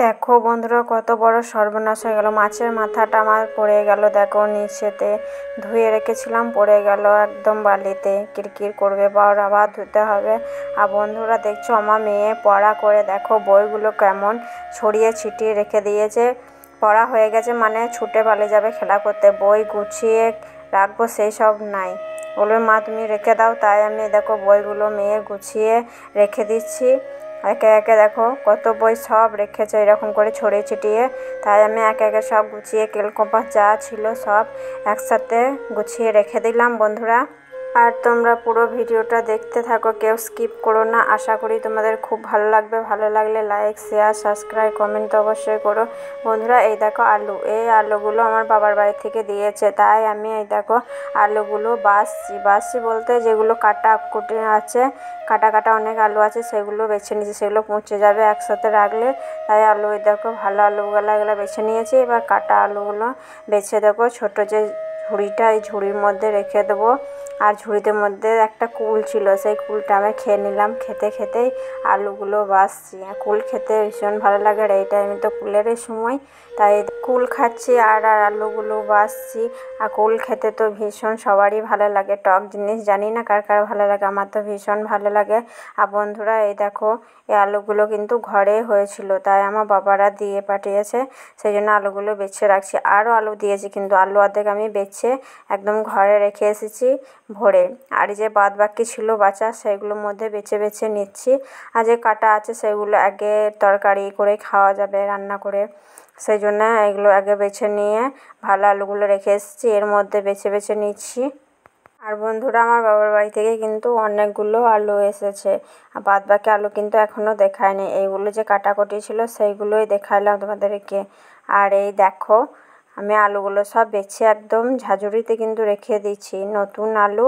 দেখো বন্ধুরা, কত বড় সর্বনাশ হয়ে গেল। মাছের মাথাটা আমার পড়ে গেল। দেখো নিচেতে ধুয়ে রেখেছিলাম, পড়ে গেল একদম বালিতে। কিরকির করবে, আবার ধুতে হবে। আর বন্ধুরা দেখছো, আমার মেয়ে পড়া করে দেখো বইগুলো কেমন ছড়িয়ে ছিটিয়ে রেখে দিয়েছে। পড়া হয়ে গেছে মানে ছুটে পালিয়ে যাবে খেলা করতে। বই গুছিয়ে রাখবো সেই সব নাই। বলবে মা তুমি রেখে দাও। তাই আমি দেখো বইগুলো মেয়ের গুছিয়ে রেখে দিচ্ছি। একে একে দেখো কত বই সব রেখেছে এরকম করে ছড়িয়ে ছিটিয়ে। তাই আমি একে একে সব গুছিয়ে স্কেল কম্পাস যা ছিল সব একসাথে গুছিয়ে রেখে দিলাম বন্ধুরা। আর তোমরা পুরো ভিডিওটা দেখতে থাকো, কেউ স্কিপ করো না। আশা করি তোমাদের খুব ভালো লাগবে। ভালো লাগলে লাইক, শেয়ার, সাবস্ক্রাইব, কমেন্ট তো অবশ্যই করো বন্ধুরা। এই দেখো আলু, এই আলুগুলো আমার বাবার বাড়ি থেকে দিয়েছে। তাই আমি এই দেখো আলুগুলো বাসছি বলতে যেগুলো কাটা কুটে আছে, কাটা অনেক আলু আছে, সেগুলো বেছে নিয়েছি। সেগুলো পচে যাবে একসাথে রাখলে। তাই আলু এই দেখো ভালো আলুগুলো এগুলো বেছে নিয়েছি। এবার কাটা আলুগুলো বেছে দেবো ছোটো যে ঝুড়িটা, এই ঝুড়ির মধ্যে রেখে দেবো। আর ঝুড়িতে মধ্যে একটা কুল ছিল, সেই কুলটা আমি খেয়ে নিলাম। খেতেই আলুগুলো বাছছি। কুল খেতে ভীষণ ভালো লাগে। আর এই টাইমে তো কুলেরই সময়, তাই কুল খাচ্ছি আর আলুগুলো বাছছি। আর কুল খেতে তো ভীষণ সবারই ভালো লাগে। টক জিনিস জানি না কার কার ভালো লাগে, আমার তো ভীষণ ভালো লাগে। আর বন্ধুরা এই দেখো, এই আলুগুলো কিন্তু ঘরে হয়েছিল, তাই আমার বাবারা দিয়ে পাঠিয়েছে। সেই জন্য আলুগুলো বেছে রাখছি। আরও আলু দিয়েছি, কিন্তু আলু অর্ধেক আমি বেছে একদম ঘরে রেখে এসেছি ভরে। আর যে বাদ বাকি ছিল বাছা, সেগুলোর মধ্যে বেছে নিচ্ছি। আর যে কাটা আছে সেগুলো আগে তরকারি করে খাওয়া যাবে রান্না করে, সেই জন্য এগুলো আগে বেছে নিয়ে ভালো আলুগুলো রেখে এসেছি, এর মধ্যে বেছে নিচ্ছি। আর বন্ধুরা আমার বাবার বাড়ি থেকে কিন্তু অনেকগুলো আলু এসেছে। আর বাদ বাকি আলু কিন্তু এখনও দেখায়নি। এইগুলো যে কাটাকুটি ছিল সেইগুলোই দেখাইলাম তোমাদেরকে। আর এই দেখো আমি আলুগুলো সব বেছে একদম ঝাঁঝরিতে কিন্তু রেখে দিচ্ছি। নতুন আলু,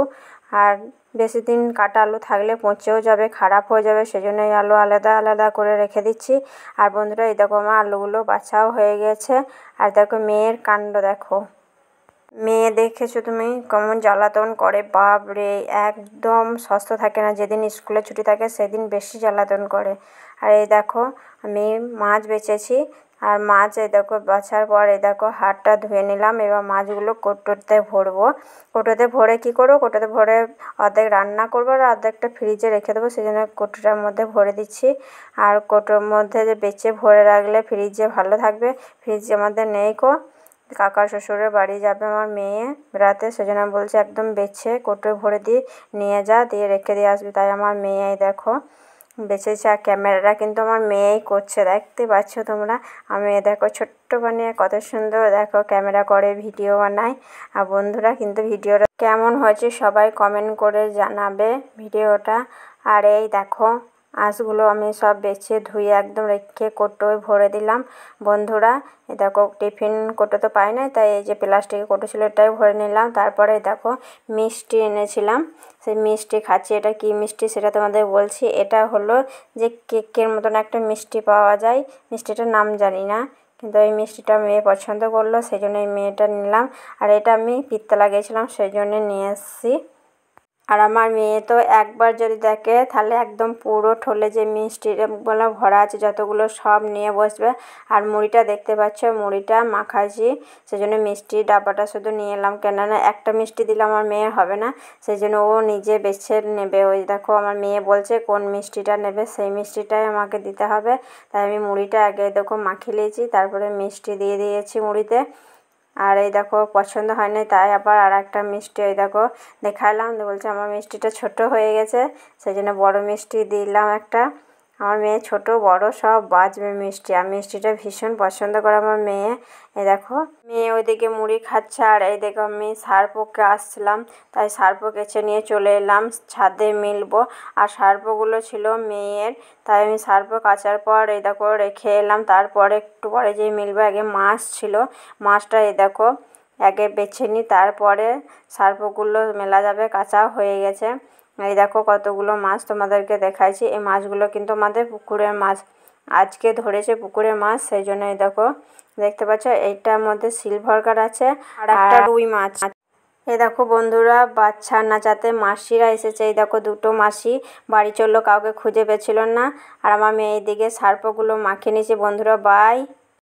আর বেশি দিন কাটা আলু থাকলে পচেও যাবে, খারাপ হয়ে যাবে। সেজন্য এই আলু আলাদা করে রেখে দিচ্ছি। আর বন্ধুরা এই দেখো আমার আলুগুলো বাছাও হয়ে গেছে। আর দেখো মেয়ের কাণ্ড দেখো। মেয়ে দেখেছো তুমি কেমন জ্বালাতন করে, বাপ রে, একদম সুস্থ থাকে না। যেদিন স্কুলে ছুটি থাকে সেদিন বেশি জ্বালাতন করে। আর এই দেখো আমি মাছ বেছেছি। আর মাছ এই দেখো বাছার পর এই দেখো হাতটা ধুয়ে নিলাম। এবার মাছগুলো কৌটোতে ভরবো। কৌটোতে ভরে কী করবো, কৌটোতে ভরে অর্ধেক রান্না করবো আর অর্ধেকটা ফ্রিজে রেখে দেবো। সেই জন্য কৌটোটার মধ্যে ভরে দিচ্ছি। আর কৌটোর মধ্যে যে বেছে ভরে রাখলে ফ্রিজে ভালো থাকবে। ফ্রিজে আমাদের নেই কো, কাকা শ্বশুরের বাড়ি যাবে আমার মেয়ে বেড়াতে, সেজন্য বলছে একদম বেছে কৌটোয় ভরে নিয়ে যা, দিয়ে রেখে দিয়ে আসবি। তাই আমার মেয়ে দেখো বেছেছে। আর ক্যামেরাটা কিন্তু আমার মেয়েই করছে, দেখতে পাচ্ছ তোমরা। আমি দেখো ছোট্ট বানিয়ে কত সুন্দর দেখো ক্যামেরা করে ভিডিও বানায়। আর বন্ধুরা কিন্তু ভিডিওটা কেমন হয়েছে সবাই কমেন্ট করে জানাবে ভিডিওটা। আর এই দেখো আঁশগুলো আমি সব বেছে ধুয়ে একদম রেখে কৌটোয় ভরে দিলাম বন্ধুরা। এই দেখো টিফিন কৌটো তো পাই না, তাই এই যে প্লাস্টিকের কৌটো ছিল এটাই ভরে নিলাম। তারপরে দেখো মিষ্টি এনেছিলাম, সেই মিষ্টি খাচ্ছি। এটা কি মিষ্টি সেটা তোমাদের বলছি। এটা হলো যে কেকের মতন একটা মিষ্টি পাওয়া যায়, মিষ্টিটার নাম জানি না, কিন্তু এই মিষ্টিটা মেয়ে পছন্দ করলো, সেই জন্য এই মেয়েটা নিলাম। আর এটা আমি পিত্তলা গেছিলাম সেই জন্য নিয়ে এসেছি। আর আমার মেয়ে তো একবার যদি দেখে তাহলে একদম পুরো ঠোলে যে মিষ্টিগুলো ভরা আছে যতগুলো সব নিয়ে বসবে। আর মুড়িটা দেখতে পাচ্ছ, মুড়িটা মাখাচ্ছি, সেজন্য মিষ্টির ডাব্বাটা শুধু নিয়ে এলাম। কেননা একটা মিষ্টি দিলে আমার মেয়ের হবে না, সেই জন্য ও নিজে বেছে নেবে। ওই দেখো আমার মেয়ে বলছে কোন মিষ্টিটা নেবে, সেই মিষ্টিটাই আমাকে দিতে হবে। তাই আমি মুড়িটা আগে দেখো মাখিয়ে নিয়েছি, তারপরে মিষ্টি দিয়ে দিয়েছি মুড়িতে। আর এই দেখো পছন্দ হয়নি, তাই আবার আর একটা মিষ্টি ওই দেখো দেখালাম। বলছে আমার মিষ্টিটা ছোট হয়ে গেছে, সেই জন্য বড়ো মিষ্টি দিলাম একটা। আমার মেয়ে ছোট বড় সব বাজবে মিষ্টি, আর মিষ্টিটা ভীষণ পছন্দ করে আমার মেয়ে। এই দেখো মেয়ে ওইদিকে মুড়ি খাচ্ছে। আর এই দেখো আমি সার্ফকে আসছিলাম, তাই সার্ফ কেচে নিয়ে চলে এলাম ছাদে মিলবো। আর সার্ফগুলো ছিল মেয়ের, তাই আমি সার্ফ কাচার পর এই দেখো রেখে এলাম। তারপরে একটু পরে যেই মিলবো, আগে মাছ ছিল, মাছটা এই দেখো আগে বেছে নিই, তারপরে সার্ফগুলো মেলা যাবে। কাঁচা হয়ে গেছে। এই দেখো কতগুলো মাছ তোমাদেরকে দেখাইছি। এই মাছগুলো কিন্তু আমাদের পুকুরের মাছ, আজকে ধরেছে পুকুরের মাছ, সেই জন্য এই দেখো দেখতে পাচ্ছ এইটার মধ্যে সিলভার কাট আছে আর একটা রুই মাছ। এই দেখো বন্ধুরা, বাচ্চা নাচাতে মাসিরা এসেছে। এই দেখো দুটো মাসি বাড়ি চললো, কাউকে খুঁজে পেছিল না। আর আমার মেয়ে এদিকে সার্পগুলো মাখিয়ে নিয়েছে বন্ধুরা। বাই।